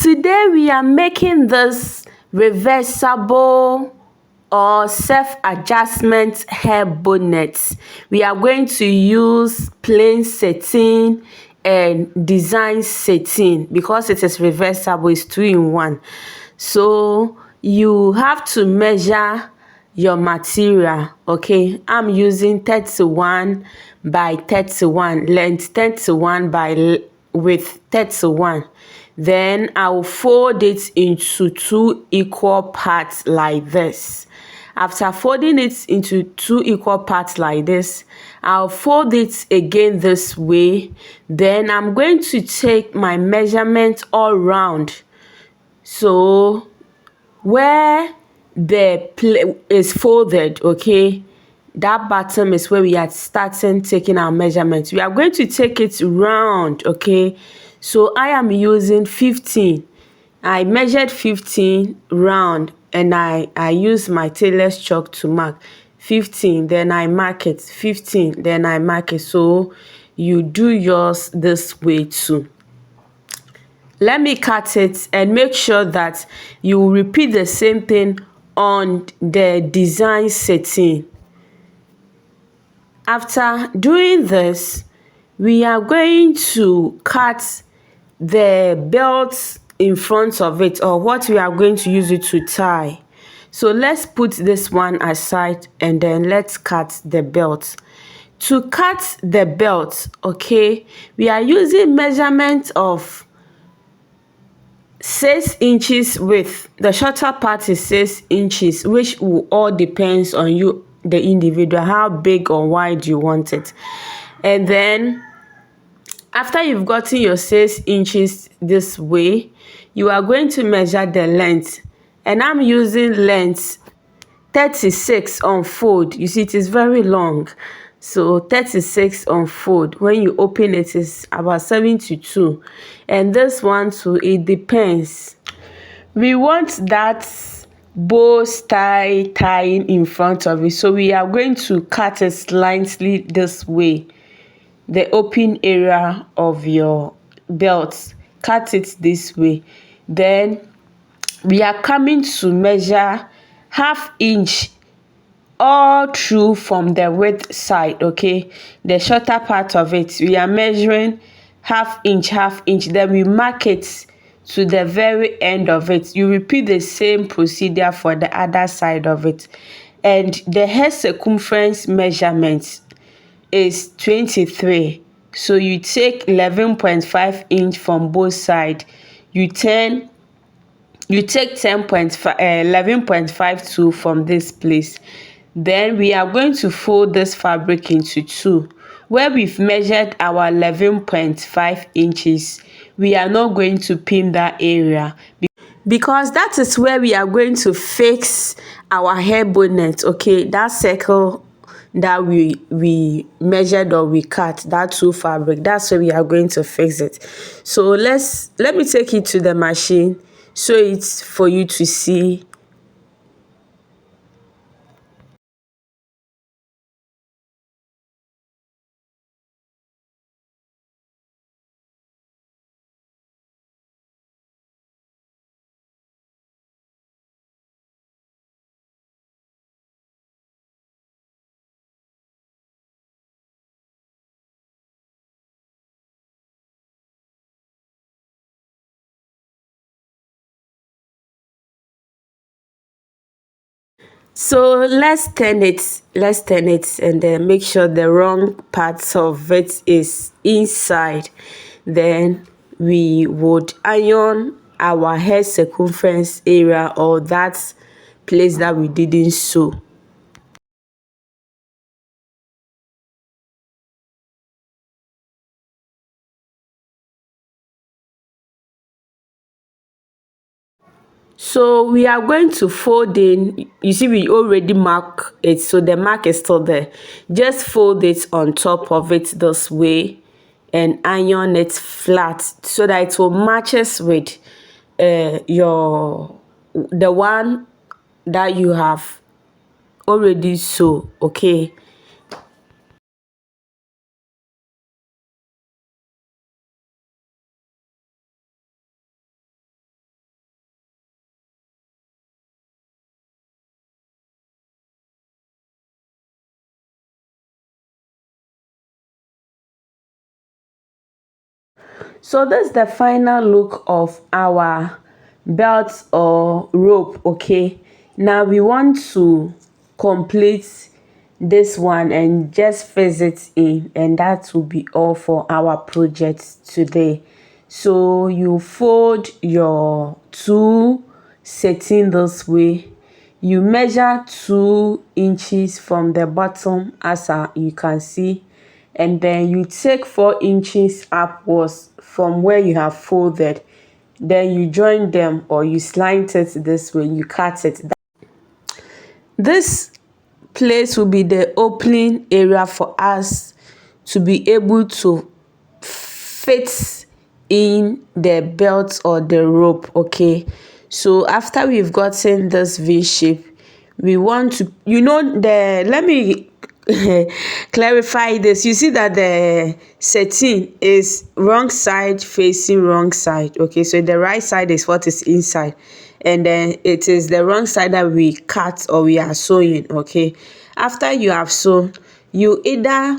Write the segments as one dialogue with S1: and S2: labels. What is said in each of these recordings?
S1: Today we are making this reversible or self-adjustment hair bonnet. We are going to use plain satin and design satin because it is reversible. It's 2-in-1. So you have to measure your material. Okay, I'm using 31 by 31 length, 31 by width, 31. Then I'll fold it into 2 equal parts like this. After folding it into 2 equal parts like this, I'll fold it again this way. Then I'm going to take my measurement all round. So where the is folded, okay, that bottom is where we are starting taking our measurements. We are going to take it round, okay. So I am using 15. I measured 15 round and I use my tailor's chalk to mark 15, then I mark it 15, then I mark it. So you do yours this way too. Let me cut it and make sure that you repeat the same thing on the design satin. After doing this, we are going to cut the belt in front of it, or what we are going to use it to tie. So let's put this one aside and then let's cut the belt. To cut the belt, okay, we are using measurement of 6 inches width. The shorter part is 6 inches, which will all depends on you, the individual, how big or wide you want it. And then after you've gotten your 6 inches this way, you are going to measure the length. And I'm using length 36 on fold. You see, it is very long. So 36 on fold. When you open it, is about 72. And this one too, it depends. We want that bow style tying in front of it. So we are going to cut it slightly this way. The open area of your belt, cut it this way. Then we are coming to measure ½ inch all through from the width side, okay. The shorter part of it, we are measuring ½ inch, then we mark it to the very end of it. You repeat the same procedure for the other side of it. And the hair circumference measurement is 23. So you take 11.5 inch from both sides. You take 11.52 from this place. Then we are going to fold this fabric into 2. Where we've measured our 11.5 inches, we are not going to pin that area because that is where we are going to fix our hair bonnet, okay. That circle that we measured or we cut, that 2 fabric, that's where we are going to fix it. So let me take it to the machine so it's for you to see. So let's turn it and then make sure the wrong parts of it is inside. Then we would iron our hair circumference area, or that place that we didn't sew. So we are going to fold in. You see, we already mark it, so the mark is still there. Just fold it on top of it this way and iron it flat so that it will matches with the one that you have already sew, okay. So this is the final look of our belt or rope. Okay, now we want to complete this one and just fix it in, and that will be all for our project today. So you fold your two satin this way. You measure 2 inches from the bottom, as you can see, and then you take 4 inches upwards from where you have folded. Then you join them, or you slant it this way, you cut it. This place will be the opening area for us to be able to fit in the belt or the rope. Okay, so after we've gotten this V shape, we want to, let me clarify this. You see that the satin is wrong side facing wrong side. Okay, so the right side is what is inside, and then it is the wrong side that we cut or we are sewing. Okay, after you have sewn, you either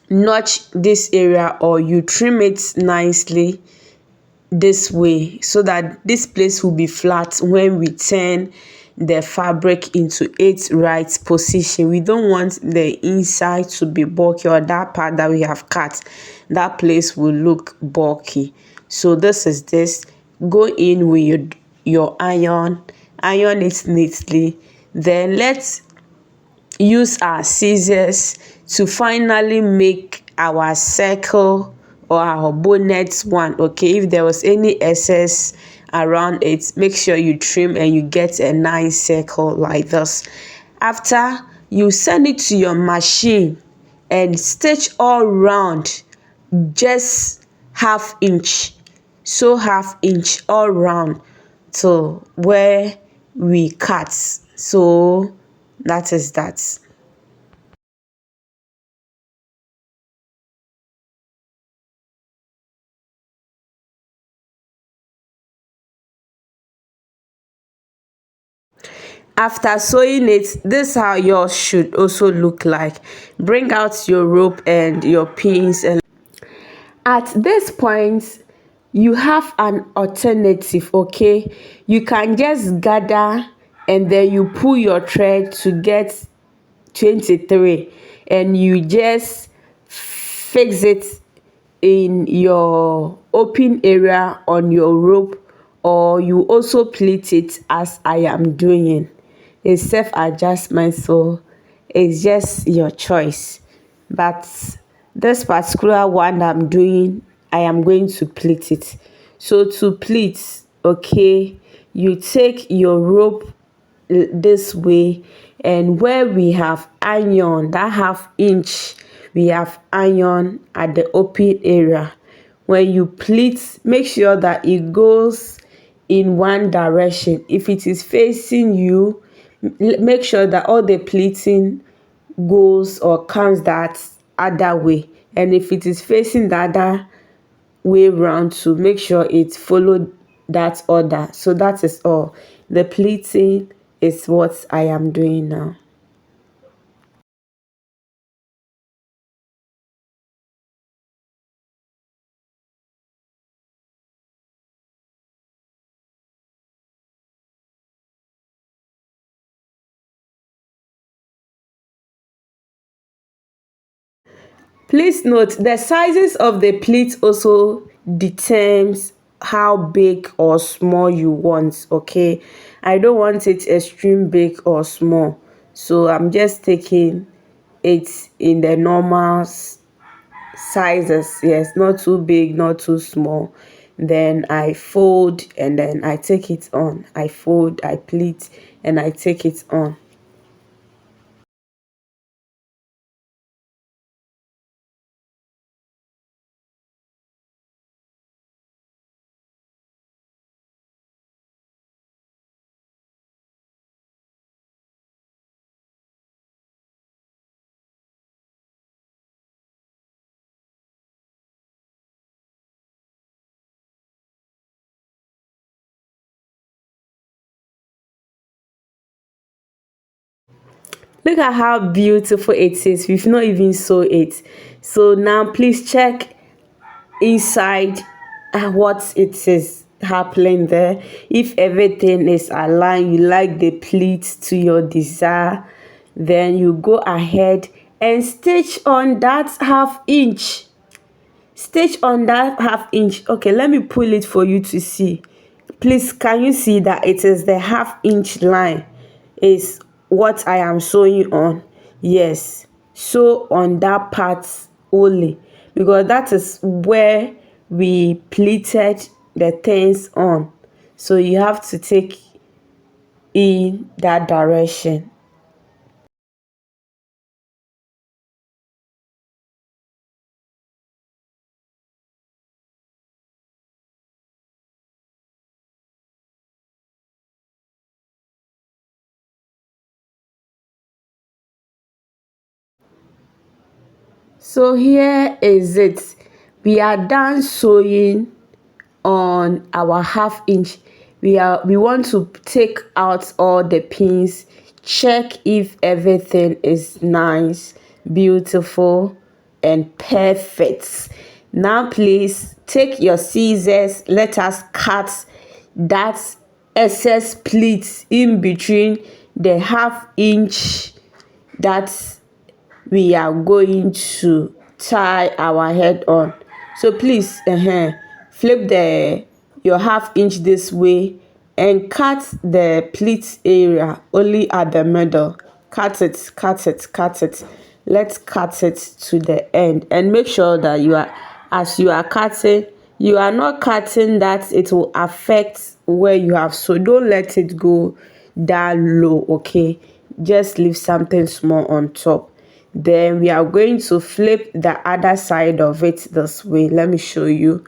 S1: notch this area or you trim it nicely this way, so that this place will be flat when we turn the fabric into its right position. We don't want the inside to be bulky, or that part that we have cut, that place will look bulky. So this is this. Go in with your iron it neatly, then let's use our scissors to finally make our circle or our bonnet one. Okay, if there was any excess around it, make sure you trim and you get a nice circle like this. After, you send it to your machine and stitch all round, just half inch, so half inch all round to where we cut. So that is that. After sewing it, this is how yours should also look like. Bring out your rope and your pins, and at this point you have an alternative. Okay, you can just gather and then you pull your thread to get 23, and you just fix it in your open area on your rope, or you also pleat it as I am doing. It's self adjustment, so it's just your choice, but this particular one that I'm doing, I am going to pleat it. So to pleat, okay, you take your rope this way, and where we have iron, that half inch, we have iron at the open area. When you pleat, make sure that it goes in one direction. If it is facing you, make sure that all the pleating goes or comes that other way, and if it is facing the other way round, to make sure it followed that order. So that is all. The pleating is what I am doing now. Please note the sizes of the pleat also determines how big or small you want. Okay, I don't want it extreme big or small, so I'm just taking it in the normal sizes. Yes, not too big, not too small. Then I fold and then I take it on. I fold, I pleat, and I take it on. Look at how beautiful it is. We've not even sewn it. So now please check inside what it is happening there. If everything is aligned, you like the pleats to your desire, then you go ahead and stitch on that half-inch. Stitch on that half-inch. Okay, let me pull it for you to see. Please, can you see that it is the half-inch line is what I am sewing on? Yes, sew on that part only, because that is where we pleated the things on. So you have to take in that direction. So here is it. We are done sewing on our half-inch. We want to take out all the pins, check if everything is nice, beautiful, and perfect. Now please take your scissors, let us cut that excess pleats in between the half-inch that we are going to tie our head on. So please flip your half-inch this way and cut the pleat area only at the middle. Cut it, cut it, cut it. Let's cut it to the end, and make sure that as you are cutting, you are not cutting that it will affect where you have. So don't let it go down low, okay? Just leave something small on top. Then we are going to flip the other side of it this way. Let me show you.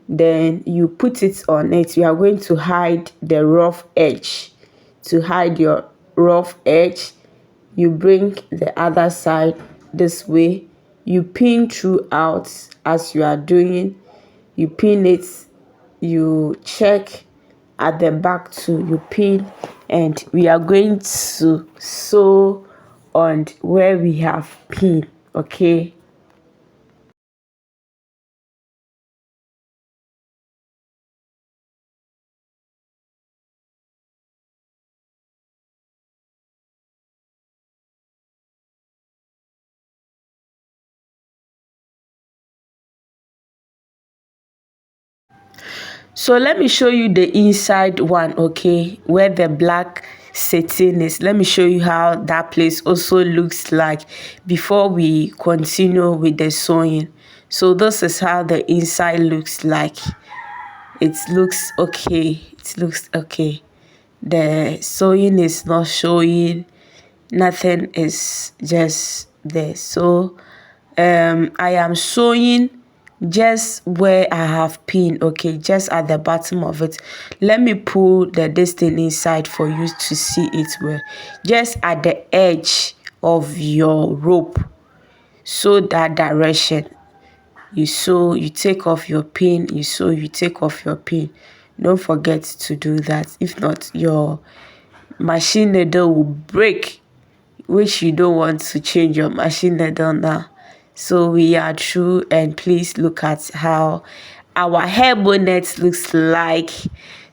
S1: Then you put it on it. We are going to hide the rough edge. To hide your rough edge, you bring the other side this way. You pin throughout as you are doing. You pin it. You check at the back too. You pin, and we are going to sew on where we have pinned, okay? So let me show you the inside one, okay, where the black satin is. Let me show you how that place also looks like before we continue with the sewing. So this is how the inside looks like. It looks okay. It looks okay. The sewing is not showing. Nothing is just there. So I am sewing just where I have pinned, okay, just at the bottom of it. Let me pull the distance inside for you to see it well. Just at the edge of your rope, sew that direction. You sew, you take off your pin, you sew, you take off your pin. Don't forget to do that. If not, your machine needle will break, which you don't want to change your machine needle now. So we are through, and please look at how our hair bonnet looks like.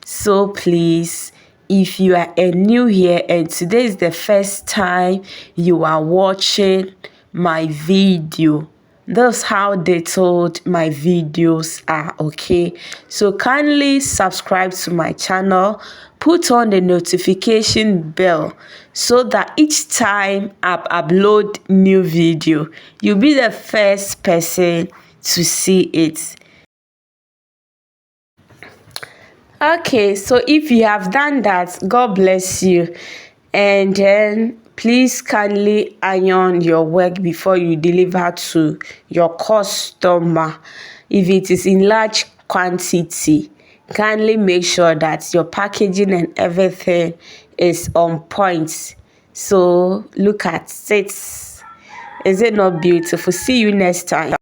S1: So please, if you are new here and today is the first time you are watching my video, that's how detailed my videos are, okay? So kindly subscribe to my channel, put on the notification bell so that each time I upload new video, you'll be the first person to see it. Okay, so if you have done that, God bless you. And then please kindly iron your work before you deliver to your customer. If it is in large quantity, kindly make sure that your packaging and everything is on point. So look at it. Is it not beautiful? See you next time.